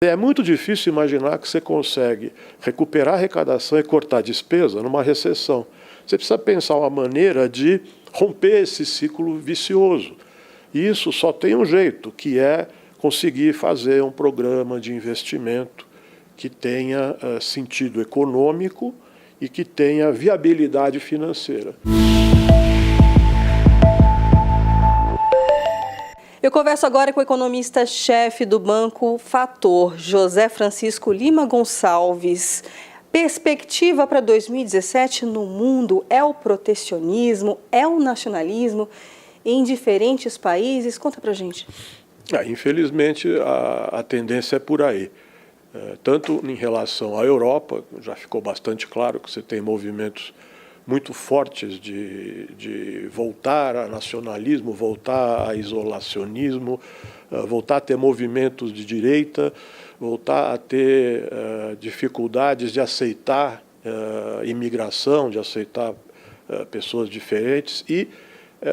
É muito difícil imaginar que você consegue recuperar a arrecadação e cortar a despesa numa recessão. Você precisa pensar uma maneira de romper esse ciclo vicioso. E isso só tem um jeito, que é conseguir fazer um programa de investimento que tenha sentido econômico e que tenha viabilidade financeira. Eu converso agora com o economista-chefe do Banco Fator, José Francisco Lima Gonçalves. Perspectiva para 2017 no mundo é o protecionismo, é o nacionalismo em diferentes países? Conta pra gente. Infelizmente, a tendência é por aí. Tanto em relação à Europa, já ficou bastante claro que você tem movimentos muito fortes de voltar a nacionalismo, voltar a isolacionismo, voltar a ter movimentos de direita, voltar a ter dificuldades de aceitar imigração, de aceitar pessoas diferentes e,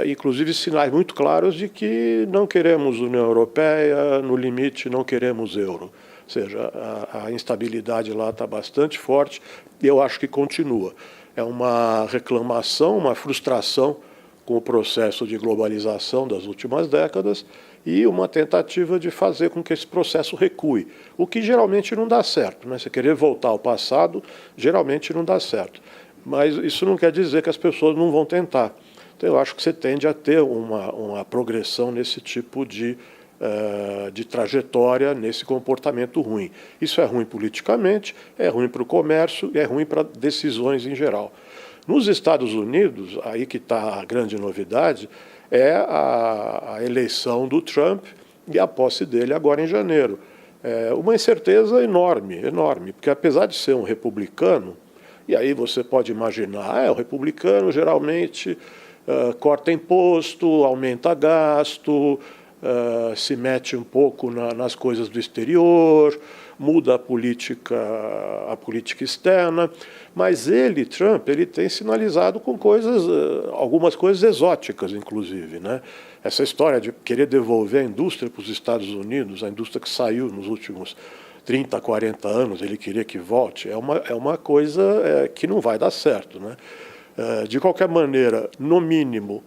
inclusive, sinais muito claros de que não queremos União Europeia, no limite não queremos euro. Ou seja, a instabilidade lá está bastante forte e eu acho que continua. É uma reclamação, uma frustração com o processo de globalização das últimas décadas e uma tentativa de fazer com que esse processo recue, o que geralmente não dá certo, né? Você querer voltar ao passado, geralmente não dá certo. Mas isso não quer dizer que as pessoas não vão tentar. Então eu acho que você tende a ter uma progressão nesse tipo de trajetória, nesse comportamento ruim. Isso é ruim politicamente, é ruim para o comércio e é ruim para decisões em geral. Nos Estados Unidos, aí que está a grande novidade, é a eleição do Trump e a posse dele agora em janeiro. É uma incerteza enorme, enorme, porque apesar de ser um republicano, e aí você pode imaginar, o republicano geralmente corta imposto, aumenta gasto, se mete um pouco nas coisas do exterior, muda a política externa, mas ele, Trump, ele tem sinalizado com coisas, algumas coisas exóticas, inclusive, né? Essa história de querer devolver a indústria para os Estados Unidos, a indústria que saiu nos últimos 30, 40 anos, ele queria que volte, é uma coisa que não vai dar certo, né? De qualquer maneira, no mínimo,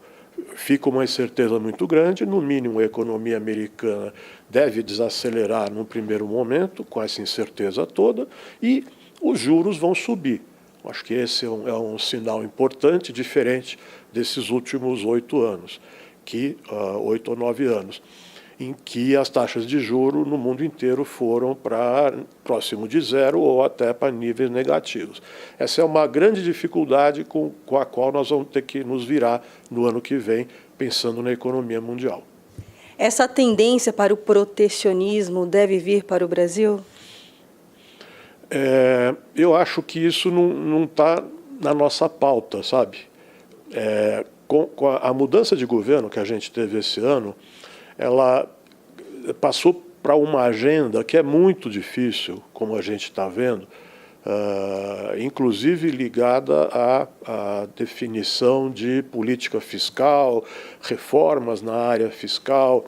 fica uma incerteza muito grande, no mínimo a economia americana deve desacelerar num primeiro momento, com essa incerteza toda, e os juros vão subir. Acho que esse é um sinal importante, diferente desses últimos 8 anos, 8 ou 9 anos, em que as taxas de juros no mundo inteiro foram para próximo de zero ou até para níveis negativos. Essa é uma grande dificuldade com a qual nós vamos ter que nos virar no ano que vem, pensando na economia mundial. Essa tendência para o protecionismo deve vir para o Brasil? Eu acho que isso não está na nossa pauta, sabe? Com a mudança de governo que a gente teve esse ano, ela passou para uma agenda que é muito difícil, como a gente está vendo, inclusive ligada à definição de política fiscal, reformas na área fiscal,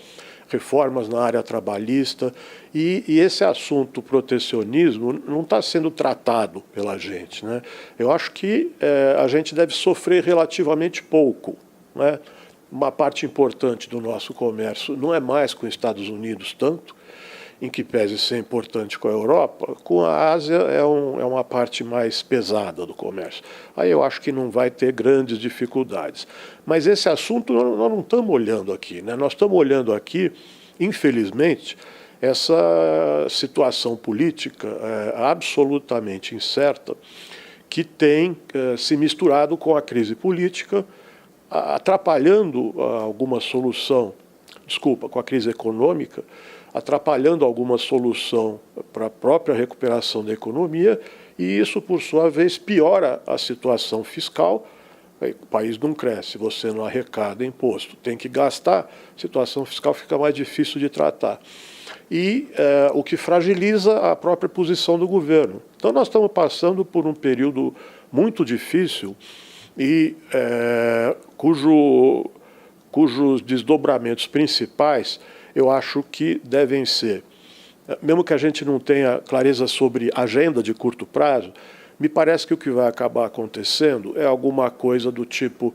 reformas na área trabalhista, e esse assunto protecionismo não está sendo tratado pela gente, né? Eu acho que a gente deve sofrer relativamente pouco, né? Uma parte importante do nosso comércio não é mais com os Estados Unidos tanto, em que pese ser importante com a Europa, com a Ásia é uma parte mais pesada do comércio. Aí eu acho que não vai ter grandes dificuldades. Mas esse assunto nós não estamos olhando aqui, né? Nós estamos olhando aqui, infelizmente, essa situação política absolutamente incerta que tem se misturado com a crise política, atrapalhando alguma solução, com a crise econômica, atrapalhando alguma solução para a própria recuperação da economia, e isso, por sua vez, piora a situação fiscal. O país não cresce, você não arrecada imposto, tem que gastar, a situação fiscal fica mais difícil de tratar. E o que fragiliza a própria posição do governo. Então nós estamos passando por um período muito difícil e cujos desdobramentos principais eu acho que devem ser mesmo que a gente não tenha clareza sobre agenda de curto prazo, me parece que o que vai acabar acontecendo é alguma coisa do tipo: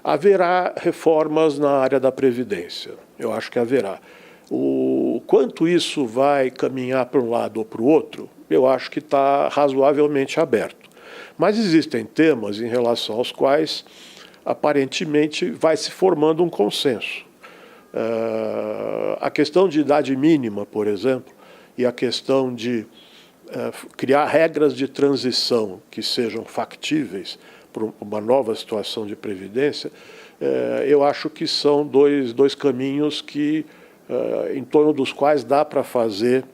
haverá reformas na área da Previdência. Eu acho que haverá. O quanto isso vai caminhar para um lado ou para o outro, eu acho que está razoavelmente aberto. Mas existem temas em relação aos quais, aparentemente, vai se formando um consenso. A questão de idade mínima, por exemplo, e a questão de criar regras de transição que sejam factíveis para uma nova situação de previdência, eu acho que são dois caminhos que, em torno dos quais dá para fazer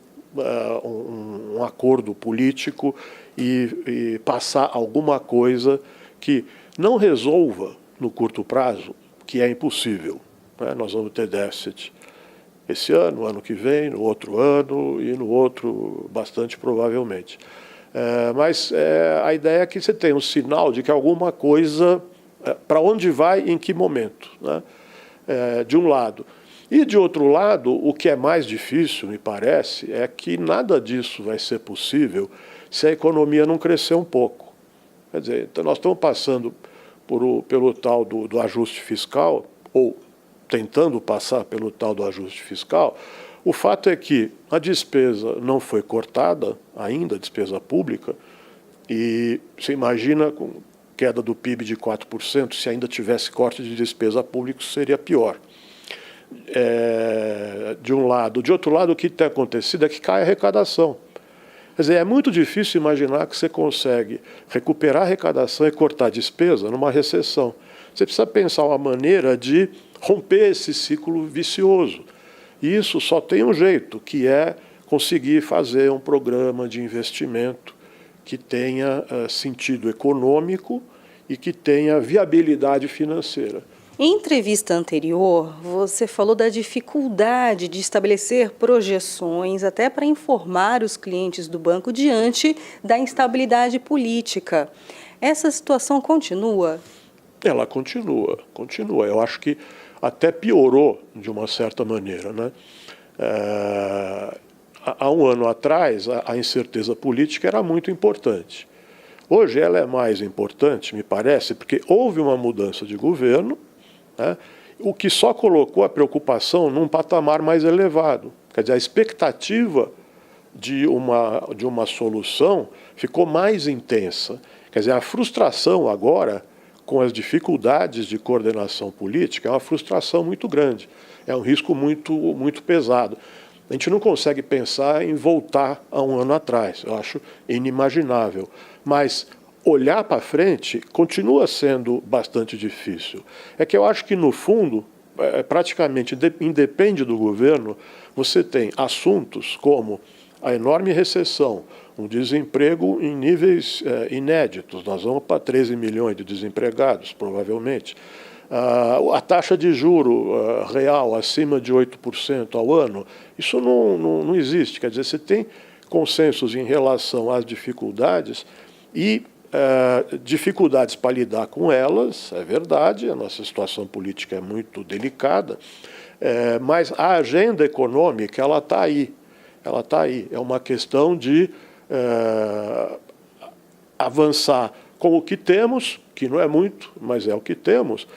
um acordo político e passar alguma coisa que não resolva no curto prazo, que é impossível. Nós vamos ter déficit esse ano, ano que vem, no outro ano e no outro, bastante provavelmente. Mas a ideia é que você tenha um sinal de que alguma coisa, para onde vai, em que momento, né? De um lado. E, de outro lado, o que é mais difícil, me parece, é que nada disso vai ser possível se a economia não crescer um pouco. Quer dizer, então nós estamos passando pelo tal do ajuste fiscal, ou tentando passar pelo tal do ajuste fiscal. O fato é que a despesa não foi cortada ainda, a despesa pública, e você imagina, com queda do PIB de 4%, se ainda tivesse corte de despesa pública, seria pior. De um lado. De outro lado, o que tem acontecido é que cai a arrecadação. Quer dizer, é muito difícil imaginar que você consegue recuperar a arrecadação e cortar a despesa numa recessão. Você precisa pensar uma maneira de romper esse ciclo vicioso. E isso só tem um jeito, que é conseguir fazer um programa de investimento que tenha sentido econômico e que tenha viabilidade financeira. Em entrevista anterior, você falou da dificuldade de estabelecer projeções até para informar os clientes do banco diante da instabilidade política. Essa situação continua? Ela continua. Eu acho que até piorou de uma certa maneira, né? Há um ano atrás, a incerteza política era muito importante. Hoje ela é mais importante, me parece, porque houve uma mudança de governo, né, o que só colocou a preocupação num patamar mais elevado. Quer dizer, a expectativa de uma solução ficou mais intensa. Quer dizer, a frustração agora, com as dificuldades de coordenação política, é uma frustração muito grande, é um risco muito, muito pesado. A gente não consegue pensar em voltar a um ano atrás, eu acho inimaginável. Mas olhar para frente continua sendo bastante difícil. É que eu acho que, no fundo, praticamente independe do governo, você tem assuntos como a enorme recessão, um desemprego em níveis inéditos. Nós vamos para 13 milhões de desempregados, provavelmente. A taxa de juro real acima de 8% ao ano, isso não existe. Quer dizer, você tem consensos em relação às dificuldades e dificuldades para lidar com elas, é verdade, a nossa situação política é muito delicada, mas a agenda econômica, ela está aí. É uma questão de avançar com o que temos, que não é muito, mas é o que temos,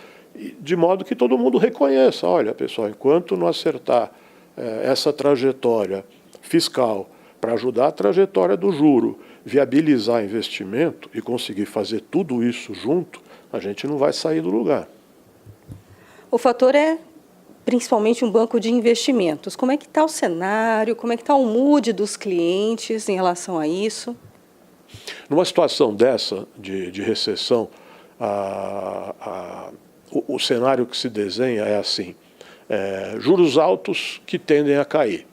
de modo que todo mundo reconheça: olha, pessoal, enquanto não acertar essa trajetória fiscal para ajudar a trajetória do juro, viabilizar investimento e conseguir fazer tudo isso junto, a gente não vai sair do lugar. O fator é principalmente um banco de investimentos. Como é que está o cenário? Como é que está o mood dos clientes em relação a isso? Numa situação dessa, de recessão, o cenário que se desenha é assim: juros altos que tendem a cair.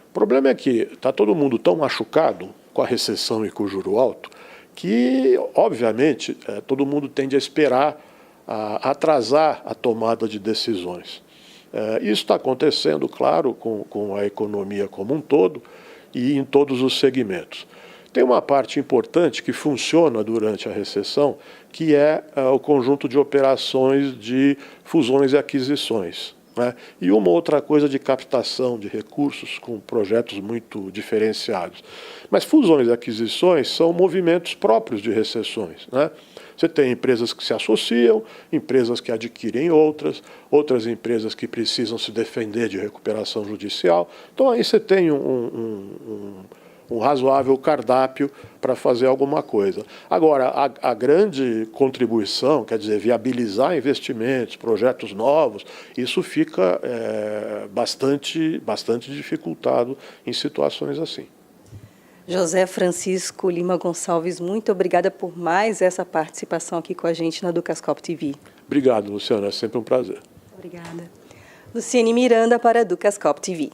O problema é que está todo mundo tão machucado com a recessão e com o juro alto que, obviamente, todo mundo tende a esperar, a atrasar a tomada de decisões. Isso está acontecendo, claro, com a economia como um todo e em todos os segmentos. Tem uma parte importante que funciona durante a recessão, que é o conjunto de operações de fusões e aquisições. né? E uma outra coisa de captação de recursos com projetos muito diferenciados. Mas fusões e aquisições são movimentos próprios de recessões, né? Você tem empresas que se associam, empresas que adquirem outras empresas que precisam se defender de recuperação judicial. Então aí você tem um razoável cardápio para fazer alguma coisa. Agora, a grande contribuição, quer dizer, viabilizar investimentos, projetos novos, isso fica bastante dificultado em situações assim. José Francisco Lima Gonçalves, muito obrigada por mais essa participação aqui com a gente na Ducascope TV. Obrigado, Luciana, é sempre um prazer. Obrigada. Luciane Miranda para a Ducascope TV.